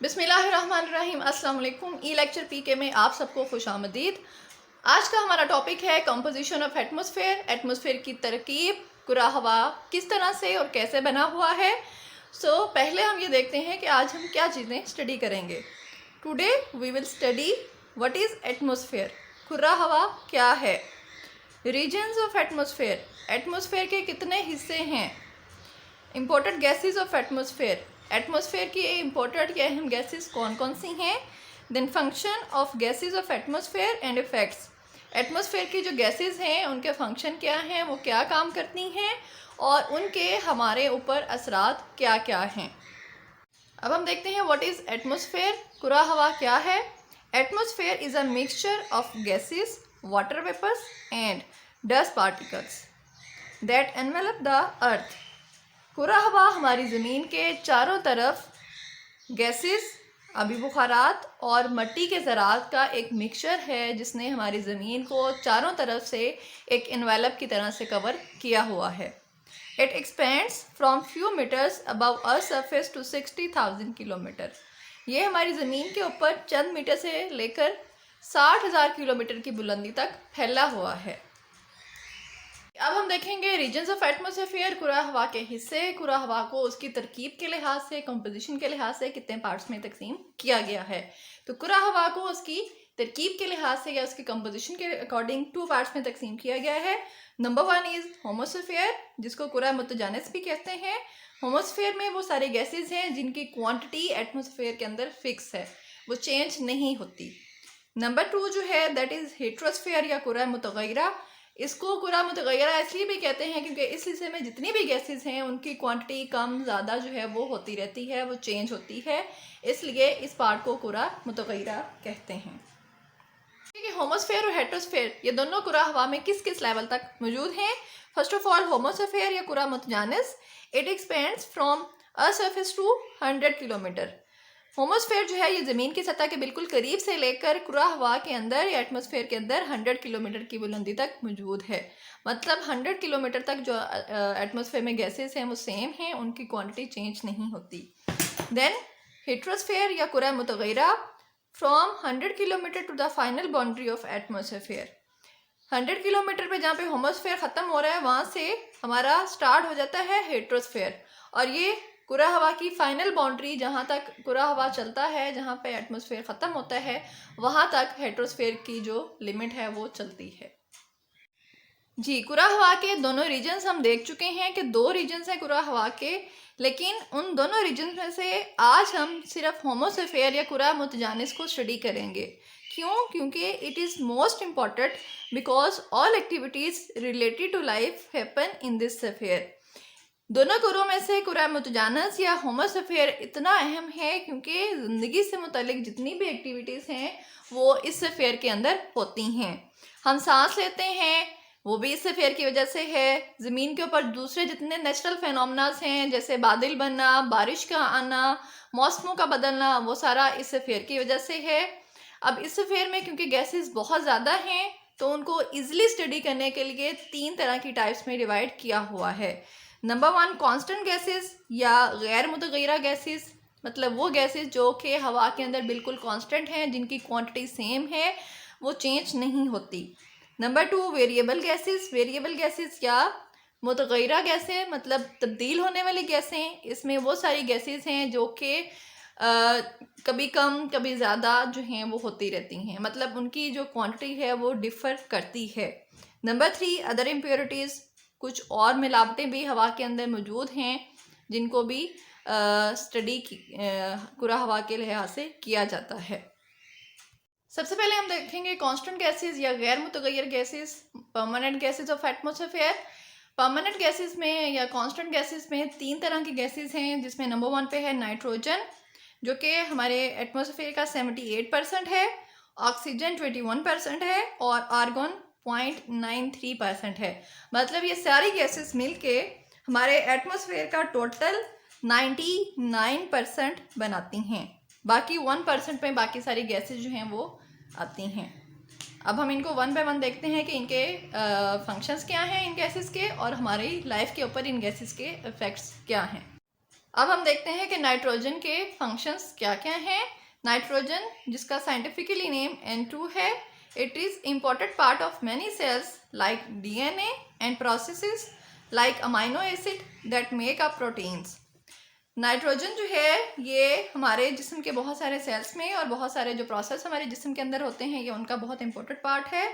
बिस्मिल्लाहिर्रहमानिर्रहीम। अस्सलाम वालेकुम। ई लेक्चर पीके में आप सबको खुशामदीद। आज का हमारा टॉपिक है कंपोजिशन ऑफ एटमॉस्फेयर। एटमॉस्फेयर की तरकीब, कुरा हवा किस तरह से और कैसे बना हुआ है। पहले हम ये देखते हैं कि आज हम क्या चीज़ें स्टडी करेंगे। Today we will study what is atmosphere. कुरा हवा क्या है। रीजन्स ऑफ एटमॉस्फेयर, एटमॉस्फेयर के कितने हिस्से हैं। Important gases of atmosphere, atmosphere की इम्पोर्टेंट या अहम गैसेस कौन कौन सी हैं। Then function of gases of atmosphere and effects, atmosphere की जो गैसेस हैं उनके फंक्शन क्या हैं, वो क्या काम करती हैं और उनके हमारे ऊपर असरात क्या क्या हैं। अब हम देखते हैं व्हाट इज़ एटमॉस्फेयर। कुरा हवा क्या है। Atmosphere is a mixture of gases, water vapours and dust particles that envelop the earth. कुरा हवा हमारी ज़मीन के चारों तरफ गैसेस, आबी बुखारात और मिट्टी के ज़रात का एक मिक्सचर है जिसने हमारी ज़मीन को चारों तरफ से एक इन्वेलप की तरह से कवर किया हुआ है। It expands from few metres above earth surface to 60,000 kilometre. ये हमारी ज़मीन के ऊपर चंद मीटर से लेकर 60,000 किलोमीटर की बुलंदी तक फैला हुआ है। अब हम देखेंगे रीजन्स ऑफ एटमॉस्फेयर, कुरा हवा के हिस्से। कुरा हवा को उसकी तरकीब के लिहाज से, कंपोजिशन के लिहाज से कितने पार्ट्स में तकसीम किया गया है। तो कुरा हवा को उसकी तरकीब के लिहाज से या उसकी कंपोजिशन के अकॉर्डिंग 2 पार्ट्स में तकसीम किया गया है। नंबर 1 इज़ होमोस्फेयर, जिसको कुरा मुतजानिस भी कहते हैं। होमोस्फेयर में वो सारे गैसेज हैं जिनकी क्वांटिटी एटमॉस्फेयर के अंदर फिक्स है, वो चेंज नहीं होती। नंबर 2 जो है दैट इज़ हेट्रोस्फेयर या कुरा मुतगय्यरा। इसको कुरा मुतगय्यरा इसलिए भी कहते हैं क्योंकि इस हिस्से में जितनी भी गैसेस हैं उनकी क्वांटिटी कम ज़्यादा जो है वो होती रहती है, वो चेंज होती है, इसलिए इस पार्ट को कुरा मुतगय्यरा कहते हैं। कि होमोस्फेयर और हेट्रोस्फेयर ये दोनों कुरा हवा में किस किस लेवल तक मौजूद हैं। फर्स्ट ऑफ ऑल होमोस्फेयर या कुरा मुतजानिस, it expands from earth surface to 100 kilometre. Homosphere जो है ये ज़मीन की सतह के बिल्कुल करीब से लेकर कुरा हवा के अंदर या एटमॉस्फेयर के अंदर 100 किलोमीटर की बुलंदी तक मौजूद है। मतलब 100 किलोमीटर तक जो एटमॉस्फेयर में गैसेस हैं वो सेम हैं, उनकी क्वांटिटी चेंज नहीं होती। देन हेट्रोस्फेयर या कुरा मुतगय्यरा, from 100 kilometre to the final boundary of atmosphere. 100 kilometre पे जहाँ पे होमोस्फेयर ख़त्म हो रहा है वहाँ से हमारा स्टार्ट हो जाता है हेट्रोस्फेयर, और ये कुरा हवा की फाइनल बाउंड्री जहाँ तक कुरा हवा चलता है, जहाँ पे एटमॉस्फेयर ख़त्म होता है, वहाँ तक हेट्रोस्फेयर की जो लिमिट है वो चलती है। जी, कुरा हवा के दोनों रीजन्स हम देख चुके हैं कि 2 रीजन्स हैं कुरा हवा के, लेकिन उन दोनों रीजन्स में से आज हम सिर्फ होमोस्फेयर या कुरा मुतजानिस को स्टडी करेंगे। क्यों? क्योंकि it is most important because all activities related to life happen in this sphere. दोनों कुरों में से कुरा मुतजानिस या होमोस्फेयर इतना अहम है क्योंकि ज़िंदगी से मुतल्लिक जितनी भी एक्टिविटीज़ हैं वो इस स्फीयर के अंदर होती हैं। हम सांस लेते हैं वो भी इस स्फीयर की वजह से है। ज़मीन के ऊपर दूसरे जितने नेचुरल फेनोमेनास हैं जैसे बादल बनना, बारिश का आना, मौसमों का बदलना, वो सारा इस स्फीयर की वजह से है। अब इस स्फीयर में क्योंकि गैसेस बहुत ज़्यादा हैं तो उनको ईजिली स्टडी करने के लिए 3 तरह की टाइप्स में डिवाइड किया हुआ है। नंबर 1 कांस्टेंट गैसेस या गैर मुतगय्यरा गैसेस, मतलब वो गैसेस जो कि हवा के अंदर बिल्कुल कांस्टेंट हैं, जिनकी क्वांटिटी सेम है, वो चेंज नहीं होती। Number 2 variable gases, variable gases या मुतगय्यरा गैसें मतलब तब्दील होने वाली गैसें। इसमें वो सारी गैसेस हैं जो कि कभी कम कभी ज़्यादा जो हैं वो होती रहती हैं, मतलब उनकी जो क्वांटिटी है वो डिफ़र करती है। नंबर 3 अदर इम्प्योरिटीज़, कुछ और मिलावटें भी हवा के अंदर मौजूद हैं जिनको भी स्टडी कुरा हवा के लिहाज से किया जाता है। सबसे पहले हम देखेंगे कांस्टेंट गैसेस या गैर मुतगय्यर gases, permanent gases of atmosphere. Permanent gases में या कांस्टेंट गैसेस में 3 तरह की गैसेस हैं, जिसमें नंबर 1 पे है नाइट्रोजन जो कि हमारे एटमॉस्फेयर का 78% है, ऑक्सीजन 21% है और आर्गन 0.93% है। मतलब ये सारी गैसेस मिलके हमारे एटमॉस्फेयर का टोटल 99% बनाती हैं। बाकी 1% में बाकी सारी गैसेस जो हैं वो आती हैं। अब हम इनको 1 बाय 1 देखते हैं कि इनके फंक्शंस क्या हैं इन गैसेस के, और हमारी लाइफ के ऊपर इन गैसेस के इफ़ेक्ट्स क्या हैं। अब हम देखते हैं कि नाइट्रोजन के फंक्शंस क्या क्या हैं। नाइट्रोजन, जिसका साइंटिफिकली नेम N2 है, it is important part of many cells like DNA and processes like amino acid that make up proteins. Nitrogen जो है ये हमारे जिस्म के बहुत सारे सेल्स में और बहुत सारे जो प्रोसेस हमारे जिस्म के अंदर होते हैं, ये उनका बहुत इंपॉर्टेंट पार्ट है।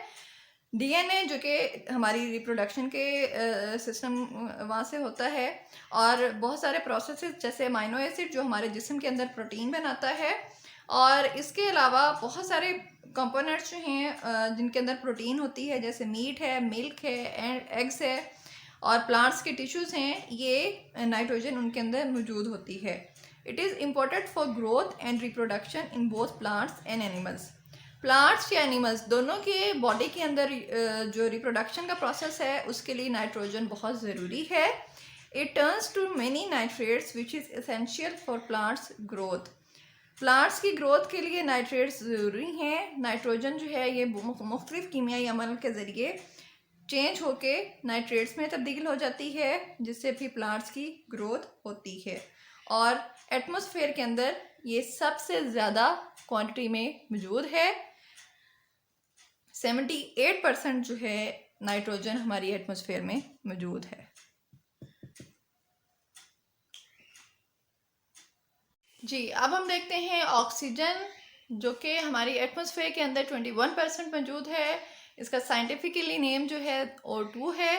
DNA जो कि हमारी रिप्रोडक्शन के सिस्टम वहाँ से होता है, और बहुत सारे प्रोसेसेस जैसे अमाइनो एसिड जो हमारे जिस्म के अंदर प्रोटीन बनाता है, और इसके अलावा बहुत सारे कंपोनेंट्स जो हैं जिनके अंदर प्रोटीन होती है, जैसे मीट है, मिल्क है, एग्स है, और प्लांट्स के टिश्यूज़ हैं, ये नाइट्रोजन उनके अंदर मौजूद होती है। It is important for growth and reproduction in both plants and animals. Plants या एनिमल्स दोनों के बॉडी के अंदर जो रिप्रोडक्शन का प्रोसेस है उसके लिए नाइट्रोजन बहुत ज़रूरी है। It turns to many nitrates which is essential for plants growth. Plants की ग्रोथ के लिए नाइट्रेट्स ज़रूरी हैं। नाइट्रोजन जो है ये मुख्तलिफ कीमियाई अमल के ज़रिए चेंज होके नाइट्रेट्स में तब्दील हो जाती है, जिससे भी प्लांट्स की ग्रोथ होती है। और एटमॉस्फेयर के अंदर ये सबसे ज़्यादा क्वांटिटी में मौजूद है। 78% जो है नाइट्रोजन हमारी एटमॉस्फेयर में मौजूद है। जी, अब हम देखते हैं ऑक्सीजन, जो कि हमारी एटमॉस्फेयर के अंदर 21% मौजूद है। इसका साइंटिफिकली नेम जो है O2 है।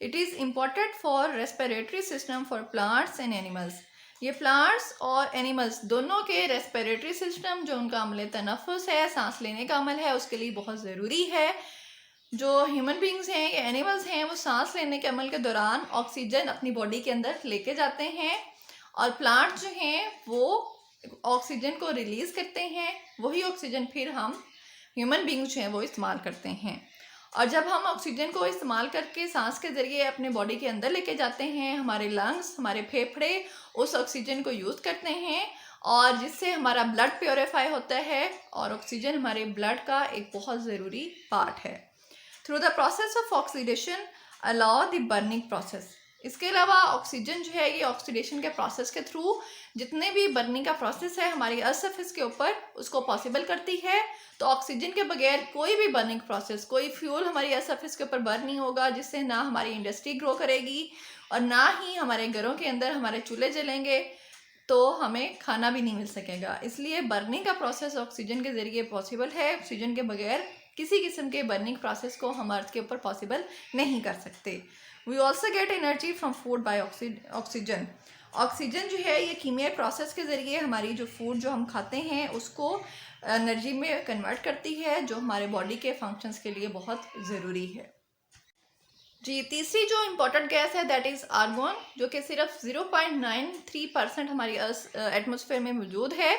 It is important for respiratory system for plants and animals. ये प्लांट्स और एनिमल्स दोनों के रेस्पिरेटरी सिस्टम, जो उनका अमल तनफ़ुस है, सांस लेने का अमल है, उसके लिए बहुत ज़रूरी है। जो ह्यूमन बींग्स हैं या एनिमल्स हैं, वो सांस लेने के अमल के दौरान ऑक्सीजन अपनी बॉडी के अंदर लेके जाते हैं, और प्लांट जो हैं वो ऑक्सीजन को रिलीज़ करते हैं। वही ऑक्सीजन फिर हम ह्यूमन बींग्स जो हैं वो इस्तेमाल करते हैं। और जब हम ऑक्सीजन को इस्तेमाल करके सांस के ज़रिए अपने बॉडी के अंदर लेके जाते हैं, हमारे लंग्स, हमारे फेफड़े उस ऑक्सीजन को यूज़ करते हैं, और जिससे हमारा ब्लड प्योरीफाई होता है, और ऑक्सीजन हमारे ब्लड का एक बहुत ज़रूरी पार्ट है। Through the process of oxidation allow the burning process. इसके अलावा ऑक्सीजन जो है ये ऑक्सीडेशन के प्रोसेस के थ्रू जितने भी बर्निंग का प्रोसेस है हमारी अर्थ सरफेस के ऊपर, उसको पॉसिबल करती है। तो ऑक्सीजन के बगैर कोई भी बर्निंग प्रोसेस, कोई फ्यूल हमारी अर्थ सरफेस के ऊपर बर्न नहीं होगा, जिससे ना हमारी इंडस्ट्री ग्रो करेगी और ना ही हमारे घरों के अंदर हमारे चूल्हे जलेंगे, तो हमें खाना भी नहीं मिल सकेगा। इसलिए बर्निंग का प्रोसेस ऑक्सीजन के ज़रिए पॉसिबल है। ऑक्सीजन के बगैर किसी किस्म के बर्निंग प्रोसेस को हम अर्थ के ऊपर पॉसिबल नहीं कर सकते। We also get energy from food by oxygen. Oxygen जो है ये कीमियाई प्रोसेस के ज़रिए हमारी जो फूड जो हम खाते हैं उसको एनर्जी में कन्वर्ट करती है, जो हमारे बॉडी के फंक्शंस के लिए बहुत ज़रूरी है। जी, तीसरी जो इम्पोर्टेंट गैस है दैट इज़ आर्गोन, जो कि सिर्फ 0.93% हमारी एटमॉस्फेयर में मौजूद है,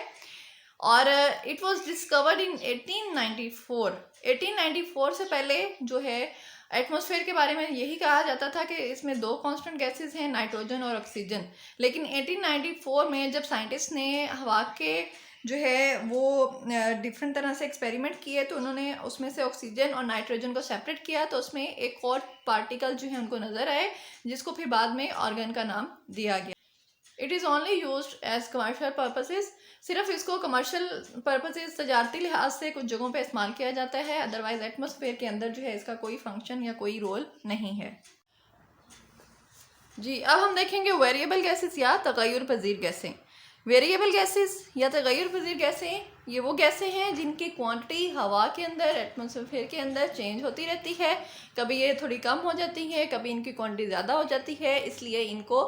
और इट वाज डिस्कवर्ड इन 1894। 1894 से पहले जो है एटमॉस्फेयर के बारे में यही कहा जाता था कि इसमें दो कांस्टेंट गैसेस हैं, नाइट्रोजन और ऑक्सीजन। लेकिन 1894 में जब साइंटिस्ट ने हवा के जो है वो डिफरेंट तरह से एक्सपेरिमेंट किए, तो उन्होंने उसमें से ऑक्सीजन और नाइट्रोजन को सेपरेट किया, तो उसमें एक और पार्टिकल जो है उनको नज़र आए, जिसको फिर बाद में ऑर्गन का नाम दिया गया। It is only used as commercial purposes. सिर्फ इसको कमर्शियल पर्पसेस, तजारती लिहाज से कुछ जगहों पे इस्तेमाल किया जाता है, अदरवाइज एटमॉस्फेयर के अंदर जो है इसका कोई फंक्शन या कोई रोल नहीं है। जी, अब हम देखेंगे वेरिएबल गैसेस या तगय्युर पजीर गैसें। वेरिएबल गैसेस या तगय्युर पजीर गैसें ये वो गैसें हैं जिनकी क्वांटिटी हवा के अंदर, एटमॉस्फेयर के अंदर चेंज होती रहती है। कभी ये थोड़ी कम हो जाती है, कभी इनकी क्वांटिटी ज़्यादा हो जाती है, इसलिए इनको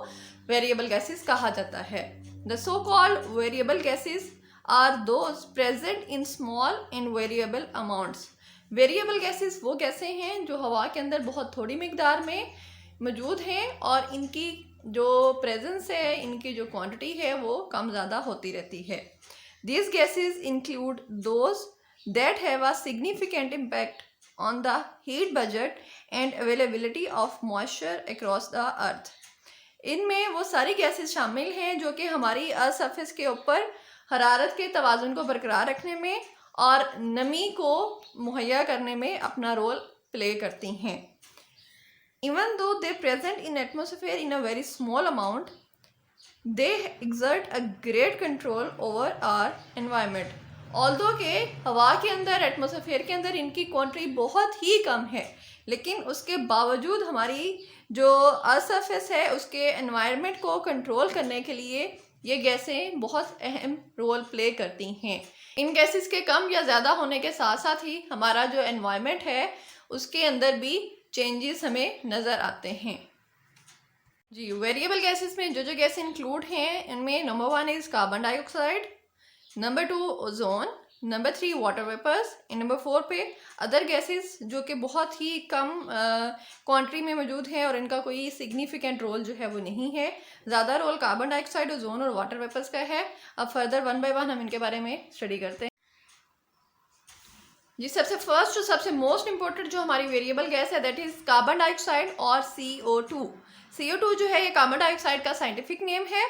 वेरिएबल गैसेस कहा जाता है। The so called variable gases are those present in small and variable amounts. Variable gases वो गैसें हैं जो हवा के अंदर बहुत थोड़ी मिकदार में मौजूद हैं, और इनकी जो प्रेजेंस है, इनकी जो क्वांटिटी है वो कम ज़्यादा होती रहती है। These gases include those that have a significant impact on the heat budget and availability of moisture across the earth. इनमें वो सारी गैसेस शामिल हैं जो कि हमारी अर्थ सरफेस के ऊपर हरारत के तवाज़ुन को बरकरार रखने में और नमी को मुहैया करने में अपना रोल प्ले करती हैं। Even though they present in atmosphere in a very small amount, they exert a great control over our environment. Although के हवा के अंदर, एटमॉस्फेयर के अंदर इनकी क्वांटिटी बहुत ही कम है, लेकिन उसके बावजूद हमारी जो अर्थ सरफेस है उसके एनवायरनमेंट को कंट्रोल करने के लिए ये गैसें बहुत अहम रोल प्ले करती हैं। इन गैसेस के कम या ज़्यादा होने के साथ साथ ही हमारा जो एनवायरनमेंट है उसके अंदर भी चेंजेस हमें नज़र आते हैं। जी, वेरिएबल गैसेस में जो जो गैस इंक्लूड हैं इनमें number 1 is carbon dioxide, number 2 ozone, number 3 water vapours, number 4 पे अदर गैसेस जो कि बहुत ही कम क्वांटिटी में मौजूद हैं और इनका कोई सिग्निफिकेंट रोल जो है वो नहीं है। ज़्यादा रोल कार्बन डाइऑक्साइड, ओजोन और वाटर वेपर्स का है। अब फर्दर वन बाय वन हम इनके बारे में स्टडी करते हैं। जी, सबसे फर्स्ट और सबसे मोस्ट इंपॉर्टेंट जो हमारी वेरिएबल गैस है दैट इज कार्बन डाइऑक्साइड और CO2। CO2 जो है ये कार्बन डाइऑक्साइड का साइंटिफिक नेम है।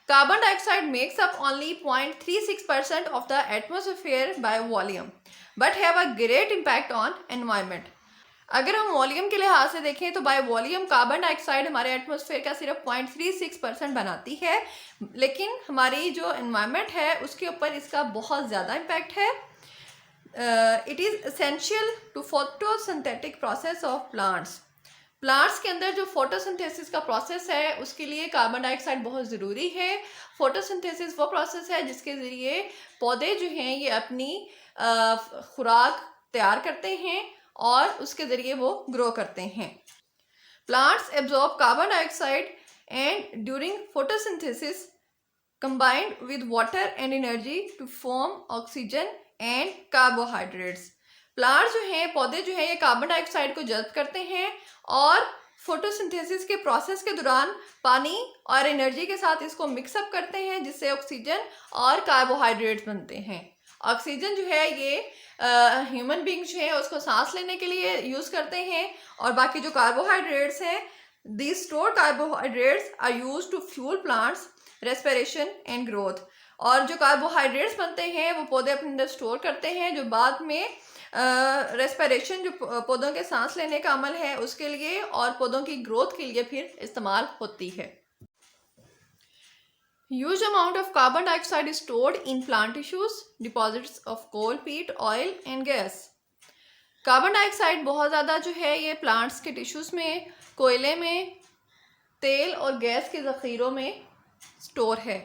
Carbon dioxide makes up only 0.36% of the atmosphere by volume but have a great impact on environment. अगर हम वॉल्यूम के लिहाज से देखें तो बाय वॉल्यूम कार्बन डाइऑक्साइड हमारे एटमॉस्फेयर का सिर्फ 0.36% बनाती है, लेकिन हमारी जो एनवायरनमेंट है उसके ऊपर इसका बहुत ज़्यादा इम्पैक्ट है। It is essential to photosynthetic process of plants. Plants के अंदर जो फोटोसिंथेसिस का प्रोसेस है उसके लिए कार्बन डाइऑक्साइड बहुत ज़रूरी है। फोटोसिंथेसिस वो प्रोसेस है जिसके ज़रिए पौधे जो हैं ये अपनी खुराक तैयार करते हैं और उसके ज़रिए वो ग्रो करते हैं। Plants absorb carbon dioxide and during photosynthesis combined with water and energy to form oxygen and carbohydrates। Plants जो हैं, पौधे जो हैं, ये कार्बन डाइऑक्साइड को जज़्ब करते हैं और फोटोसिंथेसिस के प्रोसेस के दौरान पानी और एनर्जी के साथ इसको मिक्सअप करते हैं जिससे ऑक्सीजन और कार्बोहाइड्रेट्स बनते हैं। ऑक्सीजन जो है ये ह्यूमन बींग जो है उसको सांस लेने के लिए यूज़ करते हैं और बाकी जो कार्बोहाइड्रेट्स हैं, these stored carbohydrates are used to fuel plants respiration and growth. और जो कार्बोहाइड्रेट्स बनते हैं वो पौधे अपने अंदर स्टोर करते हैं जो बाद में रेस्पिरेशन जो पौधों के सांस लेने का अमल है उसके लिए और पौधों की ग्रोथ के लिए फिर इस्तेमाल होती है। Huge amount of carbon dioxide is stored in plant tissues, deposits of coal, peat, oil and gas. Carbon dioxide बहुत ज़्यादा जो है ये प्लांट्स के टिश्यूज़ में, कोयले में, तेल और गैस के ज़ख़ीरों में स्टोर है।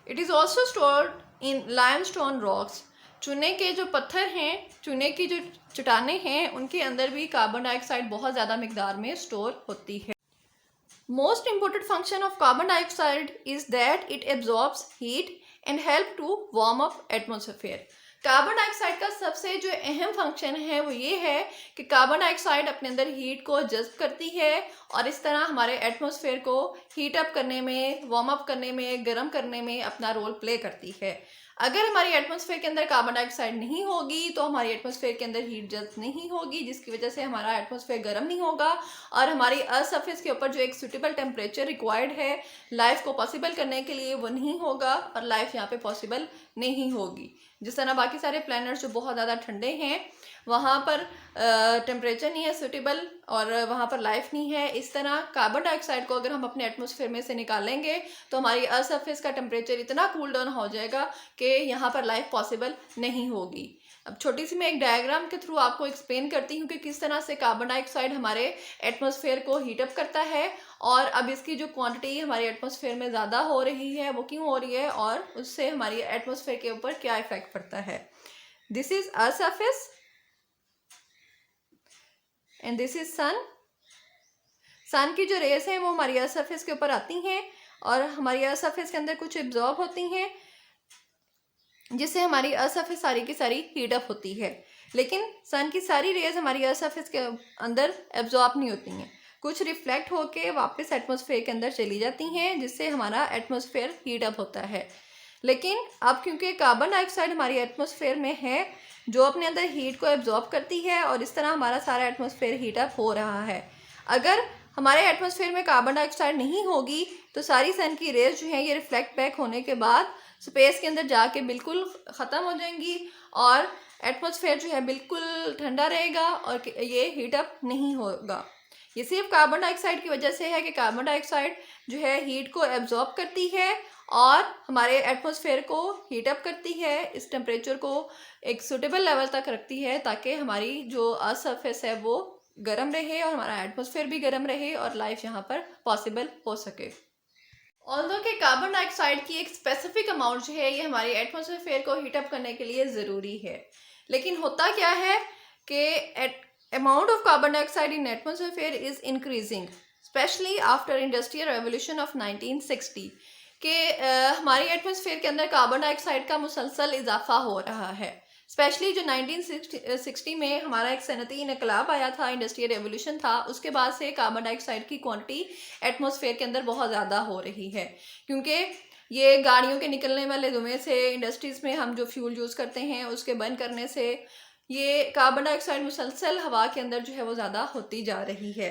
It is also stored in limestone rocks. चूने के जो पत्थर हैं, चूने की जो चट्टानें हैं उनके अंदर भी कार्बन डाइऑक्साइड बहुत ज़्यादा मिकदार में स्टोर होती है। Most important function of carbon dioxide is that it absorbs heat and help to warm up atmosphere. Carbon dioxide का सबसे जो अहम फंक्शन है वो ये है कि कार्बन डाइऑक्साइड अपने अंदर हीट को जज़्ब करती है और इस तरह हमारे एटमॉस्फेयर को हीट अप करने में, वार्म अप करने में, गर्म करने में अपना रोल प्ले करती है। अगर हमारी एटमॉस्फेयर के अंदर कार्बन डाइऑक्साइड नहीं होगी तो हमारी एटमॉस्फेयर के अंदर हीट जज़्ब नहीं होगी, जिसकी वजह से हमारा एटमॉस्फेयर गर्म नहीं होगा और हमारी अर्थ सरफेस के ऊपर जो एक सूटेबल टेम्परेचर रिक्वायर्ड है लाइफ को पॉसिबल करने के लिए वो नहीं होगा और लाइफ यहाँ पे पॉसिबल नहीं होगी। जिस तरह बाकी सारे प्लैनेट्स जो बहुत ज़्यादा ठंडे हैं वहाँ पर टेम्परेचर नहीं है सूटेबल और वहाँ पर लाइफ नहीं है, इस तरह कार्बन डाइऑक्साइड को अगर हम अपने एटमॉस्फेयर में से निकालेंगे तो हमारी अर्थ सरफेस का टेम्परेचर इतना कूल डाउन हो जाएगा कि यहाँ पर लाइफ पॉसिबल नहीं होगी। अब छोटी सी मैं एक डायग्राम के थ्रू आपको एक्सप्लेन करती हूँ कि किस तरह से कार्बन डाइऑक्साइड हमारे एटमॉस्फेयर को हीटअप करता है और अब इसकी जो क्वांटिटी हमारे एटमॉस्फेयर में ज़्यादा हो रही है वो क्यों हो रही है और उससे हमारी एटमॉस्फेयर के ऊपर क्या इफेक्ट पड़ता है। This is earth surface and this is sun. Sun की जो रेस हैं वो हमारी अर्थ सरफेस के ऊपर आती हैं और हमारी अर्थ सरफेस के अंदर कुछ एब्जॉर्ब होती हैं जिससे हमारी अर्थ सरफेस सारी की सारी हीट अप होती है। लेकिन सन की सारी रेज हमारी अर्थ सरफेस के अंदर एब्जॉर्ब नहीं होती हैं, कुछ रिफ्लेक्ट होके वापस एटमॉस्फेयर के अंदर चली जाती हैं जिससे हमारा एटमॉस्फेयर हीट अप होता है। लेकिन अब क्योंकि कार्बन डाइऑक्साइड हमारी एटमॉस्फेयर में है जो अपने अंदर हीट को एब्जॉर्ब करती है और इस तरह हमारा सारा एटमॉस्फेयर हीट अप हो रहा है। अगर हमारे एटमॉस्फेयर में कार्बन डाइऑक्साइड नहीं होगी तो सारी सन की रेज जो है ये रिफ्लेक्ट बैक होने के बाद स्पेस के अंदर जाके बिल्कुल ख़त्म हो जाएंगी और एटमॉस्फेयर जो है बिल्कुल ठंडा रहेगा और ये हीट अप नहीं होगा। ये सिर्फ कार्बन डाइऑक्साइड की वजह से है कि कार्बन डाइऑक्साइड जो है हीट को एब्जॉर्ब करती है और हमारे एटमॉस्फेयर को हीट अप करती है, इस टेम्परेचर को एक सूटेबल लेवल तक रखती है ताकि हमारी जो अर्थ सरफेस है वो गर्म रहे और हमारा एटमॉस्फेयर भी गर्म रहे और लाइफ यहाँ पर पॉसिबल हो सके। ऑल्दो कि कार्बन डाइऑक्साइड की एक स्पेसिफिक अमाउंट जो है ये हमारी एटमॉस्फेयर को हीटअप करने के लिए ज़रूरी है, लेकिन होता क्या है कि amount of carbon dioxide in atmosphere is increasing specially after industrial revolution of 1960 कि हमारी एटमॉस्फेयर के अंदर कार्बन डाइऑक्साइड का मुसलसल इजाफा हो रहा है। स्पेशली जो 1960 में हमारा एक सनती इनकलाब आया था, इंडस्ट्रियल रेवोल्यूशन था, उसके बाद से कार्बन डाइऑक्साइड की क्वांटिटी एटमॉस्फेयर के अंदर बहुत ज़्यादा हो रही है, क्योंकि ये गाड़ियों के निकलने वाले धुएं से, इंडस्ट्रीज़ में हम जो फ्यूल यूज़ करते हैं उसके बर्न करने से ये कार्बन डाइऑक्साइड मुसलसल हवा के अंदर जो है वो ज़्यादा होती जा रही है।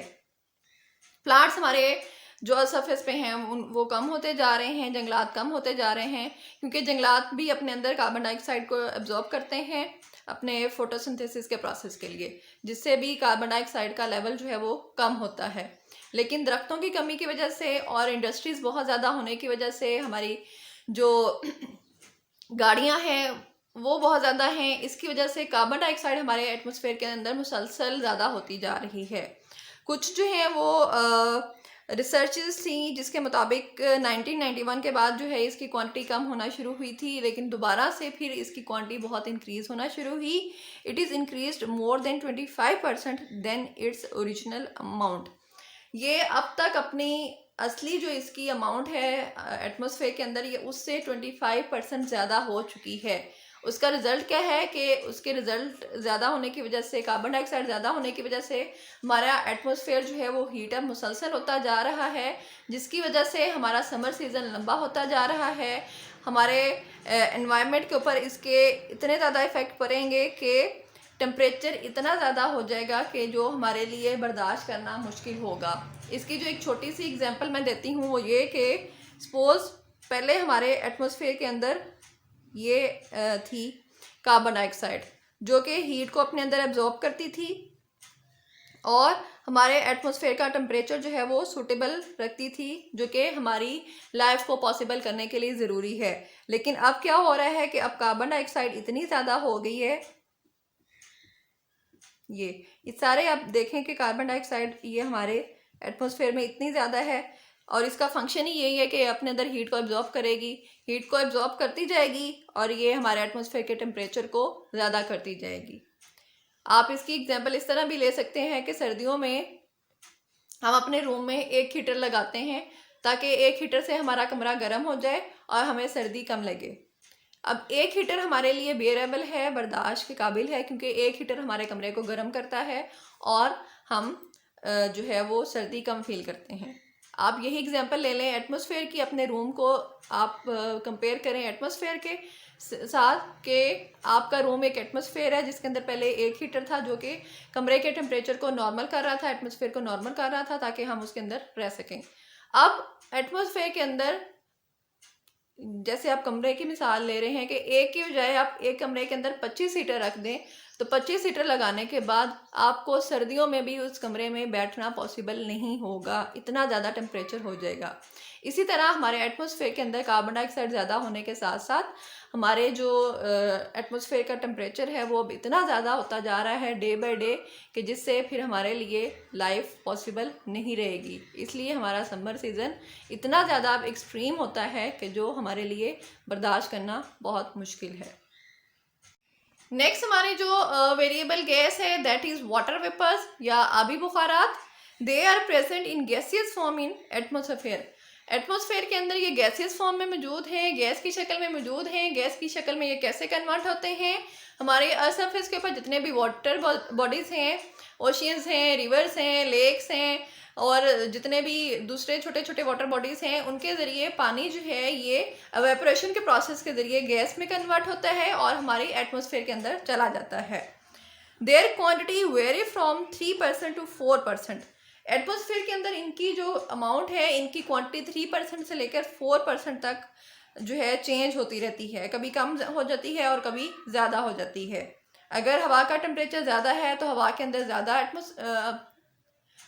प्लांट्स हमारे जो सरफेस पे हैं वो कम होते जा रहे हैं, जंगलात कम होते जा रहे हैं, क्योंकि जंगलात भी अपने अंदर कार्बन डाइऑक्साइड को एब्जॉर्ब करते हैं अपने फोटोसिंथेसिस के प्रोसेस के लिए, जिससे भी कार्बन डाइऑक्साइड का लेवल जो है वो कम होता है। लेकिन दरख्तों की कमी की वजह से और इंडस्ट्रीज़ बहुत ज़्यादा होने की वजह से हमारी जो गाड़ियाँ हैं वो बहुत ज़्यादा हैं, इसकी वजह से कार्बन डाइऑक्साइड हमारे एटमॉस्फेयर के अंदर मुसलसल ज़्यादा होती जा रही है। कुछ जो है वो रिसर्चेस थी जिसके मुताबिक 1991 के बाद जो है इसकी क्वांटिटी कम होना शुरू हुई थी, लेकिन दोबारा से फिर इसकी क्वांटिटी बहुत इंक्रीज़ होना शुरू हुई। It is increased more than 25% than its original amount. ये अब तक अपनी असली जो इसकी अमाउंट है एटमॉस्फेयर के अंदर ये उससे 25% ज़्यादा हो चुकी है। उसका रिज़ल्ट क्या है कि उसके रिज़ल्ट ज़्यादा होने की वजह से, कार्बन डाइऑक्साइड ज़्यादा होने की वजह से हमारा एटमॉस्फेयर जो है वो हीट अप मुसलसल होता जा रहा है, जिसकी वजह से हमारा समर सीज़न लंबा होता जा रहा है। हमारे एनवायरनमेंट के ऊपर इसके इतने ज़्यादा इफ़ेक्ट पड़ेंगे कि टेम्परेचर इतना ज़्यादा हो जाएगा कि जो हमारे लिए बर्दाश्त करना मुश्किल होगा। इसकी जो एक छोटी सी एग्जांपल मैं देती हूँ वो ये कि सपोज़ पहले हमारे एटमॉस्फेयर के अंदर ये थी कार्बन डाइऑक्साइड जो कि हीट को अपने अंदर एब्जॉर्ब करती थी और हमारे एटमॉस्फेयर का टेम्परेचर जो है वो सूटेबल रखती थी, जो कि हमारी लाइफ को पॉसिबल करने के लिए ज़रूरी है। लेकिन अब क्या हो रहा है कि अब कार्बन डाइऑक्साइड इतनी ज़्यादा हो गई है, ये सारे आप देखें कि कार्बन डाइऑक्साइड ये हमारे एटमॉस्फेयर में इतनी ज़्यादा है और इसका फंक्शन ही यही है कि अपने अंदर हीट को एब्जॉर्ब करेगी, हीट को एब्जॉर्ब करती जाएगी और ये हमारे एटमॉस्फेयर के टेम्परेचर को ज़्यादा करती जाएगी। आप इसकी एग्जांपल इस तरह भी ले सकते हैं कि सर्दियों में हम अपने रूम में एक हीटर लगाते हैं ताकि एक हीटर से हमारा कमरा गर्म हो जाए और हमें सर्दी कम लगे। अब एक हीटर हमारे लिए बेरेबल है, बर्दाश्त के काबिल है, क्योंकि एक हीटर हमारे कमरे को गर्म करता है और हम जो है वो सर्दी कम फील करते हैं। आप यही एग्जांपल ले लें एटमॉस्फेयर की, अपने रूम को आप कंपेयर करें एटमॉस्फेयर के साथ कि आपका रूम एक एटमॉस्फेयर है जिसके अंदर पहले एक हीटर था जो कि कमरे के टेम्परेचर को नॉर्मल कर रहा था, एटमॉस्फेयर को नॉर्मल कर रहा था ताकि हम उसके अंदर रह सकें। अब एटमॉस्फेयर के अंदर जैसे आप कमरे की मिसाल ले रहे हैं कि एक की बजाय आप एक कमरे के अंदर 25 हीटर रख दें, तो 25 हीटर लगाने के बाद आपको सर्दियों में भी उस कमरे में बैठना पॉसिबल नहीं होगा, इतना ज़्यादा टेम्परेचर हो जाएगा। इसी तरह हमारे एटमॉस्फेयर के अंदर कार्बन डाइऑक्साइड ज़्यादा होने के साथ साथ हमारे जो एटमॉस्फेयर का टेम्परेचर है वो अब इतना ज़्यादा होता जा रहा है डे बाय डे कि जिससे फिर हमारे लिए लाइफ पॉसिबल नहीं रहेगी। इसलिए हमारा समर सीज़न इतना ज़्यादा अब एक्सट्रीम होता है कि जो हमारे लिए बर्दाश्त करना बहुत मुश्किल है। नेक्स्ट हमारी जो वेरिएबल गैस है दैट इज़ वाटर वेपर्स या आबी बुखारात। They are present in gaseous form in atmosphere. Atmosphere के अंदर ये गैसियस फॉर्म में मौजूद हैं, गैस की शक्ल में मौजूद हैं। गैस की शक्ल में ये कैसे कन्वर्ट होते हैं? हमारे अर्थ सरफेस के ऊपर जितने भी वाटर बॉडीज़ हैं, ओशियंस हैं, रिवर्स हैं, लेक्स हैं और जितने भी दूसरे छोटे छोटे वाटर बॉडीज़ हैं, उनके ज़रिए पानी जो है ये एवेपोरेशन के प्रोसेस के ज़रिए गैस में कन्वर्ट होता है और हमारी एटमॉस्फेयर के अंदर चला जाता है। Their quantity vary from 3% to 4%। Atmosphere के अंदर इनकी जो अमाउंट है, इनकी क्वांटिटी 3% से लेकर 4% तक जो है चेंज होती रहती है, कभी कम हो जाती है और कभी ज़्यादा हो जाती है। अगर हवा का टेम्परेचर ज़्यादा है तो हवा के अंदर ज़्यादा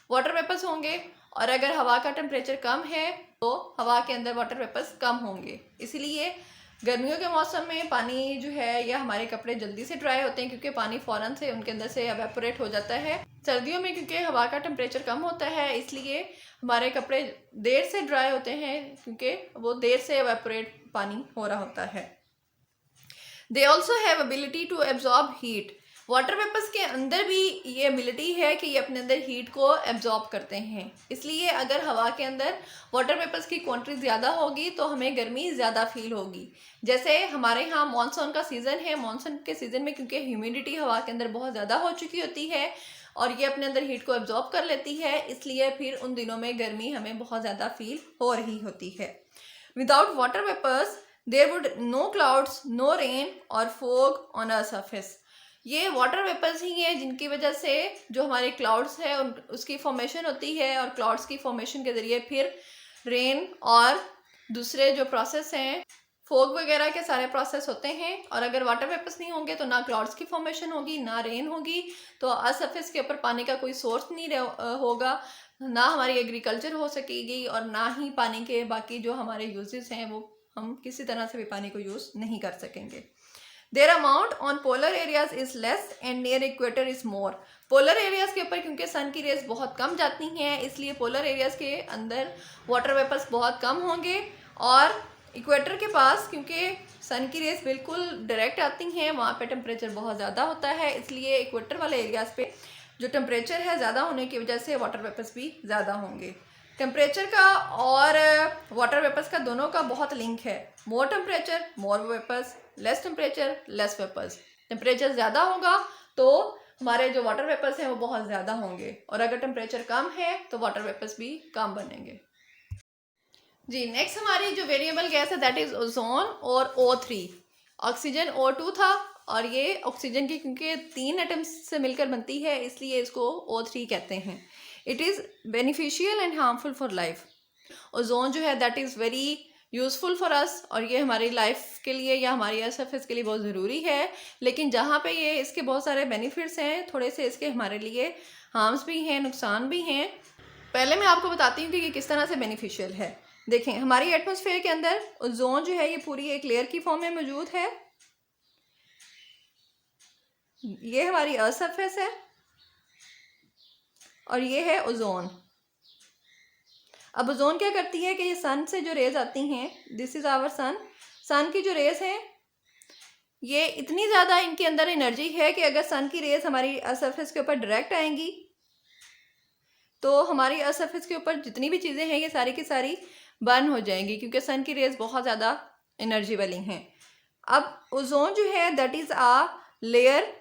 वाटर वेपर्स होंगे, और अगर हवा का टेम्परेचर कम है तो हवा के अंदर वाटर वेपर्स कम होंगे। इसीलिए गर्मियों के मौसम में पानी जो है या हमारे कपड़े जल्दी से ड्राई होते हैं क्योंकि पानी फ़ौरन से उनके अंदर से एवेपोरेट हो जाता है। सर्दियों में क्योंकि हवा का टेम्परेचर कम होता है इसलिए हमारे कपड़े देर से ड्राई होते हैं क्योंकि वो देर से एवेपोरेट पानी हो रहा होता है। They also have ability to absorb heat. Water vapours के अंदर भी ये एबिलिटी है कि ये अपने अंदर हीट को एब्जॉर्ब करते हैं। इसलिए अगर हवा के अंदर वाटर वेपर्स की क्वांटिटी ज़्यादा होगी तो हमें गर्मी ज़्यादा फील होगी। जैसे हमारे यहाँ मानसून का सीज़न है, मानसून के सीज़न में क्योंकि ह्यूमिडिटी हवा के अंदर बहुत ज़्यादा हो चुकी होती है और ये अपने अंदर हीट को एब्जॉर्ब कर लेती है, इसलिए फिर उन दिनों में गर्मी हमें बहुत ज़्यादा फील हो रही होती है। Without water vapours there would no clouds, no rain और फोग ऑन अ सरफेस। ये वाटर वेपर्स ही हैं जिनकी वजह से जो हमारे क्लाउड्स है उसकी फॉर्मेशन होती है, और क्लाउड्स की फॉर्मेशन के ज़रिए फिर रेन और दूसरे जो प्रोसेस हैं, फोग वगैरह के सारे प्रोसेस होते हैं। और अगर वाटर वेपर्स नहीं होंगे तो ना क्लाउड्स की फॉर्मेशन होगी, ना रेन होगी, तो अर्थ सरफेस के ऊपर पानी का कोई सोर्स नहीं होगा, ना हमारी एग्रीकल्चर हो सकेगी और ना ही पानी के बाकी जो हमारे यूजेस हैं वो हम किसी तरह से भी पानी को यूज़ नहीं कर सकेंगे। Their amount on polar areas is less and near equator is more. Polar areas के ऊपर क्योंकि सन की रेज बहुत कम जाती हैं इसलिए पोलर एरियाज़ के अंदर वाटर वेपर्स बहुत कम होंगे, और इक्वेटर के पास क्योंकि सन की रेज बिल्कुल डायरेक्ट आती हैं वहाँ पे टेम्परेचर बहुत ज़्यादा होता है, इसलिए इक्वेटर वाले एरियाज़ पे जो टेम्परेचर है ज़्यादा होने की वजह से वाटर वेपर्स भी ज़्यादा होंगे। टेम्परेचर का और वाटर वेपर्स का दोनों का बहुत लिंक है। More temperature more vapours, less temperature less vapours. Temperature ज़्यादा होगा तो हमारे जो वाटर वेपर्स हैं वो बहुत ज़्यादा होंगे, और अगर टेम्परेचर कम है तो वाटर वेपर्स भी कम बनेंगे। जी, नेक्स्ट हमारी जो वेरिएबल गैस है दैट इज़ ओजोन और O3। ऑक्सीजन O2 था, और ये ऑक्सीजन की क्योंकि 3 एटम्स से मिलकर बनती है इसलिए इसको O3 कहते हैं। It is beneficial and harmful for life. Ozone जो है that is very useful for us, और ये हमारी लाइफ के लिए या हमारी अर्थ सरफेस के लिए बहुत ज़रूरी है। लेकिन जहाँ पे ये इसके बहुत सारे बेनिफिट्स हैं, थोड़े से इसके हमारे लिए हार्म्स भी हैं, नुकसान भी हैं। पहले मैं आपको बताती हूँ कि ये किस तरह से बेनिफिशियल है। देखें, हमारी एटमॉस्फेयर के अंदर ओजोन जो है ये पूरी एक लेयर की फॉर्म में मौजूद है। ये हमारी अर्थ सरफेस है और ये है ओजोन। अब ओजोन क्या करती है कि ये सन से जो रेज आती हैं, this is our sun, sun की जो रेज हैं ये इतनी ज़्यादा इनके अंदर एनर्जी है कि अगर सन की रेज हमारी अर्थ सरफेस के ऊपर डायरेक्ट आएंगी तो हमारी अर्थ सरफेस के ऊपर जितनी भी चीज़ें हैं ये सारी की सारी बर्न हो जाएंगी, क्योंकि सन की रेज बहुत ज़्यादा एनर्जी वाली हैं। अब ओजोन जो है दैट इज़ आ लेयर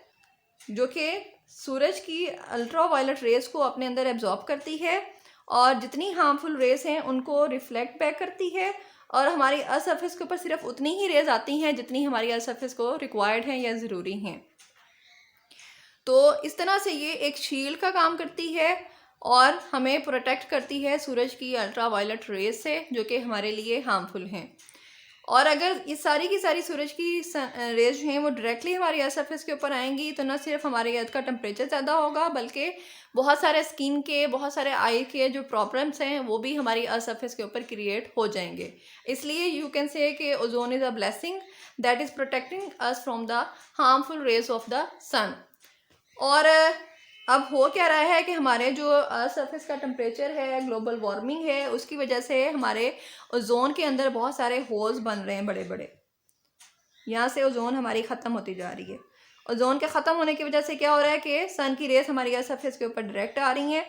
जो कि सूरज की अल्ट्रा वायलेट रेज को अपने अंदर एब्जॉर्ब करती है, और जितनी हार्मफुल रेज हैं उनको रिफ्लेक्ट बैक करती है, और हमारी अर्थ सरफेस के ऊपर सिर्फ उतनी ही रेज आती हैं जितनी हमारी अर्थ सरफेस को रिक्वायर्ड हैं या ज़रूरी हैं। तो इस तरह से ये एक शील्ड का काम करती है और हमें प्रोटेक्ट करती है सूरज की अल्ट्रा वायलेट रेज से जो कि हमारे लिए हार्मफुल हैं। और अगर ये सारी की सारी सूरज की रेज हैं वो डायरेक्टली हमारी अर्थ सरफेस के ऊपर आएंगी तो न सिर्फ हमारी अर्थ का टेम्परेचर ज़्यादा होगा बल्कि बहुत सारे स्किन के, बहुत सारे आई के जो प्रॉब्लम्स हैं वो भी हमारी अर्थ सरफेस के ऊपर क्रिएट हो जाएंगे। इसलिए यू कैन से कि ozone is a blessing that is protecting us from the harmful rays of the sun. और अब हो क्या रहा है कि हमारे जो अर्थ सरफेस का टेम्परेचर है, ग्लोबल वार्मिंग है, उसकी वजह से हमारे ओजोन के अंदर बहुत सारे होल्स बन रहे हैं बड़े बड़े। यहाँ से ओजोन हमारी ख़त्म होती जा रही है। ओजोन के ख़त्म होने की वजह से क्या हो रहा है कि सन की रेस हमारी अर्थ सरफेस के ऊपर डायरेक्ट आ रही हैं।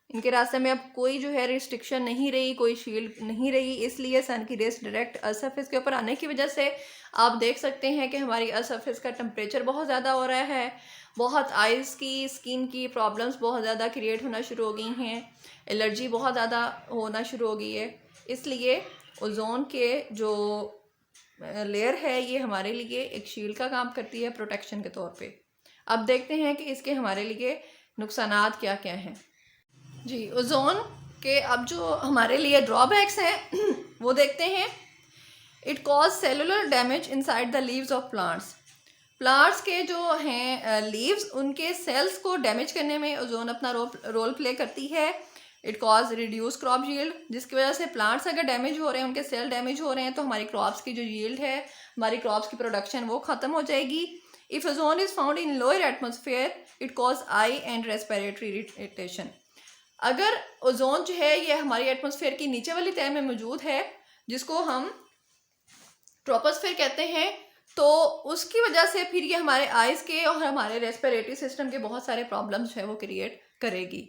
इनके रास्ते में अब कोई जो है रिस्ट्रिक्शन नहीं रही, कोई शील्ड नहीं रही, इसलिए सन की रेस डायरेक्ट अर्थ सरफेस के ऊपर आने की वजह से आप देख सकते हैं कि हमारी अर्थ सरफेस का टेम्परेचर बहुत ज़्यादा हो रहा है, बहुत आइज़ की, स्किन की प्रॉब्लम्स बहुत ज़्यादा क्रिएट होना शुरू हो गई हैं, एलर्जी बहुत ज़्यादा होना शुरू हो गई है। इसलिए ओजोन के जो लेयर है ये हमारे लिए एक शील्ड का काम करती है प्रोटेक्शन के तौर पे। अब देखते हैं कि इसके हमारे लिए नुकसानात क्या क्या हैं। जी, ओजोन के अब जो हमारे लिए ड्रॉबैक्स हैं वो देखते हैं। It cause cellular damage inside the leaves of plants. Plants के जो हैं लीव्स, उनके सेल्स को डैमेज करने में ओजोन अपना रोल प्ले करती है। It cause reduce crop yield, जिसकी वजह से प्लांट्स अगर डैमेज हो रहे हैं, उनके सेल डैमेज हो रहे हैं, तो हमारी क्रॉप्स की जो यील्ड है, हमारी क्रॉप्स की प्रोडक्शन वो ख़त्म हो जाएगी। If ozone is found in lower atmosphere it cause I and respiratory irritation. अगर ओजोन जो है ये हमारी एटमोसफेयर की नीचे वाली तह में मौजूद है, जिसको हम ट्रोपोस्फेयर कहते हैं, तो उसकी वजह से फिर ये हमारे आइज़ के और हमारे रेस्पिरेटरी सिस्टम के बहुत सारे प्रॉब्लम्स जो है वो क्रिएट करेगी।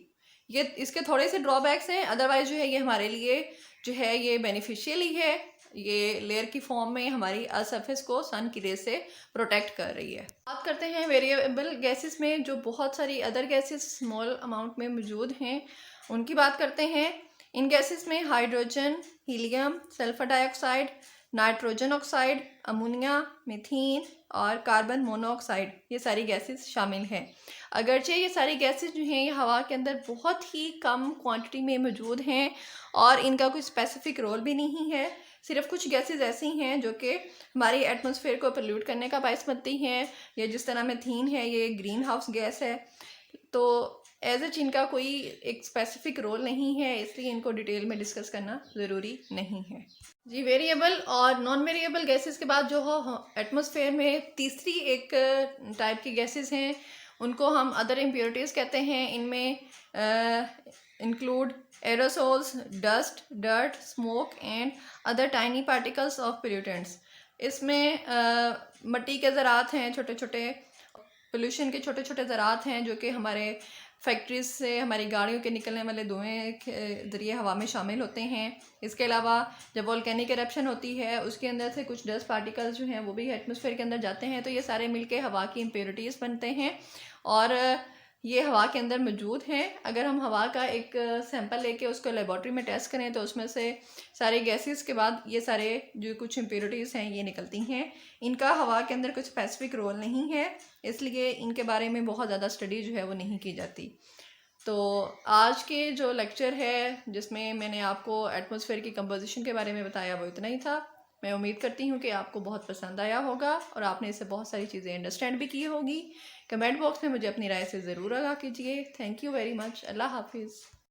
ये इसके थोड़े से ड्रॉबैक्स हैं, अदरवाइज जो है ये हमारे लिए जो है ये बेनिफिशियल ही है। ये लेयर की फॉर्म में हमारी सरफेस को सन की रे से प्रोटेक्ट कर रही है। बात करते हैं वेरिएबल गैसेस में, जो बहुत सारी अदर गैसेस स्मॉल अमाउंट में मौजूद हैं, उनकी बात करते हैं। इन गैसेस में hydrogen, helium, sulphur dioxide, nitrogen oxide, ammonia, methane और कार्बन मोनोऑक्साइड, ये सारी गैसेस शामिल हैं। अगरचे ये सारी गैसेस जो हैं ये हवा के अंदर बहुत ही कम क्वांटिटी में मौजूद हैं और इनका कोई स्पेसिफिक रोल भी नहीं है। सिर्फ कुछ गैसेस ऐसी हैं जो कि हमारी एटमॉस्फेयर को पोल्यूट करने का बायस बनती हैं, या जिस तरह मीथेन है ये ग्रीन हाउस गैस है, तो एज एच इनका कोई एक स्पेसिफिक रोल नहीं है, इसलिए इनको डिटेल में डिस्कस करना ज़रूरी नहीं है। जी, वेरिएबल और नॉन वेरिएबल गैसेस के बाद जो हो एटमॉस्फेयर में तीसरी एक टाइप की गैसेस हैं, उनको हम अदर इम्प्योरिटीज़ कहते हैं। इनमें include aerosols, dust, dirt, smoke and other tiny particles of pollutants. इसमें मिट्टी के ज़रात हैं, छोटे छोटे पोल्यूशन के छोटे छोटे ज़रात हैं, जो कि हमारे फैक्ट्रीज से हमारी गाड़ियों के निकलने वाले धुएँ के ज़रिए हवा में शामिल होते हैं। इसके अलावा जब वोल्केनिक एरप्शन होती है, उसके अंदर से कुछ डस्ट पार्टिकल्स जो हैं वो भी एटमॉस्फेयर के अंदर जाते हैं, तो ये सारे मिलके हवा की इम्प्योरिटीज़ बनते हैं और ये हवा के अंदर मौजूद हैं। अगर हम हवा का एक सैंपल लेके उसको लेबॉर्ट्री में टेस्ट करें, तो उसमें से सारे गैसेस के बाद ये सारे जो कुछ इम्प्योरिटीज़ हैं ये निकलती हैं। इनका हवा के अंदर कुछ स्पेसिफिक रोल नहीं है, इसलिए इनके बारे में बहुत ज़्यादा स्टडी जो है वो नहीं की जाती। तो आज के जो लेक्चर है, जिसमें मैंने आपको एटमॉस्फेयर की कंपोजिशन के बारे में बताया, वो इतना ही था। मैं उम्मीद करती हूँ कि आपको बहुत पसंद आया होगा और आपने इससे बहुत सारी चीज़ें अंडरस्टैंड भी की होगी। कमेंट बॉक्स में मुझे अपनी राय से ज़रूर आगाह कीजिए। Thank you very much. अल्लाह हाफिज़।